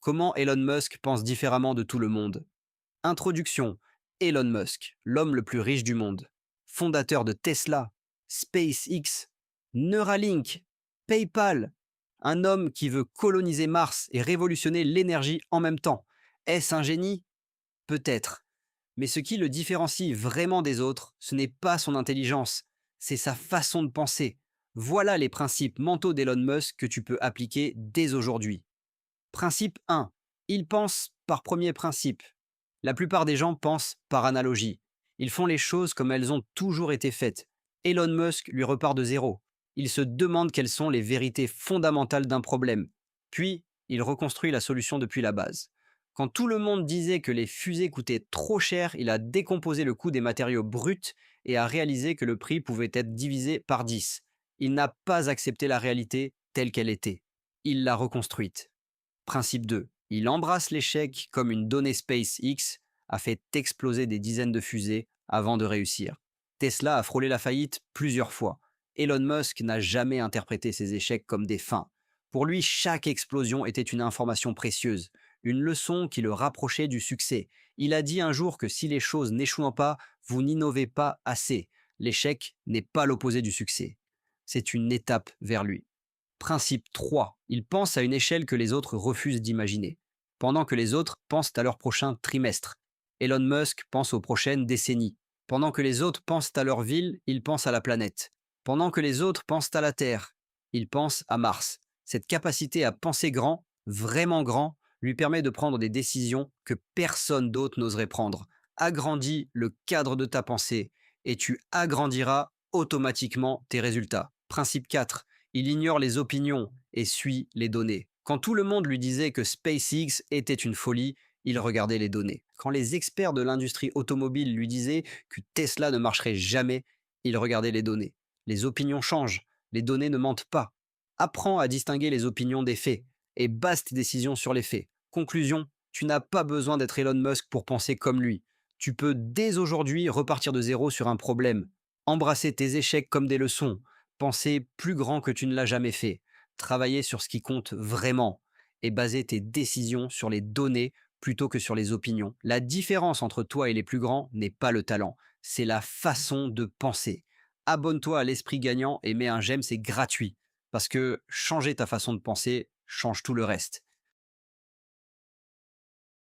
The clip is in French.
Comment Elon Musk pense différemment de tout le monde. Introduction. Elon Musk, l'homme le plus riche du monde. Fondateur de Tesla, SpaceX, Neuralink, PayPal. Un homme qui veut coloniser Mars et révolutionner l'énergie en même temps. Est-ce un génie? Peut-être. Mais ce qui le différencie vraiment des autres, ce n'est pas son intelligence, c'est sa façon de penser. Voilà les principes mentaux d'Elon Musk que tu peux appliquer dès aujourd'hui. Principe 1. Il pense par premier principe. La plupart des gens pensent par analogie. Ils font les choses comme elles ont toujours été faites. Elon Musk lui repart de zéro. Il se demande quelles sont les vérités fondamentales d'un problème. Puis, il reconstruit la solution depuis la base. Quand tout le monde disait que les fusées coûtaient trop cher, il a décomposé le coût des matériaux bruts et a réalisé que le prix pouvait être divisé par 10. Il n'a pas accepté la réalité telle qu'elle était. Il l'a reconstruite. Principe 2. Il embrasse l'échec comme une donnée. SpaceX a fait exploser des dizaines de fusées avant de réussir. Tesla a frôlé la faillite plusieurs fois. Elon Musk n'a jamais interprété ses échecs comme des fins. Pour lui, chaque explosion était une information précieuse, une leçon qui le rapprochait du succès. Il a dit un jour que si les choses n'échouent pas, vous n'innovez pas assez. L'échec n'est pas l'opposé du succès. C'est une étape vers lui. Principe 3. Il pense à une échelle que les autres refusent d'imaginer. Pendant que les autres pensent à leur prochain trimestre. Elon Musk pense aux prochaines décennies. Pendant que les autres pensent à leur ville, il pense à la planète. Pendant que les autres pensent à la Terre, il pense à Mars. Cette capacité à penser grand, vraiment grand, lui permet de prendre des décisions que personne d'autre n'oserait prendre. Agrandis le cadre de ta pensée et tu agrandiras automatiquement tes résultats. Principe 4. Il ignore les opinions et suit les données. Quand tout le monde lui disait que SpaceX était une folie, il regardait les données. Quand les experts de l'industrie automobile lui disaient que Tesla ne marcherait jamais, il regardait les données. Les opinions changent, les données ne mentent pas. Apprends à distinguer les opinions des faits et base tes décisions sur les faits. Conclusion, tu n'as pas besoin d'être Elon Musk pour penser comme lui. Tu peux dès aujourd'hui repartir de zéro sur un problème, embrasser tes échecs comme des leçons, penser plus grand que tu ne l'as jamais fait, travailler sur ce qui compte vraiment et baser tes décisions sur les données plutôt que sur les opinions. La différence entre toi et les plus grands n'est pas le talent, c'est la façon de penser. Abonne-toi à l'esprit gagnant et mets un j'aime, c'est gratuit. Parce que changer ta façon de penser change tout le reste.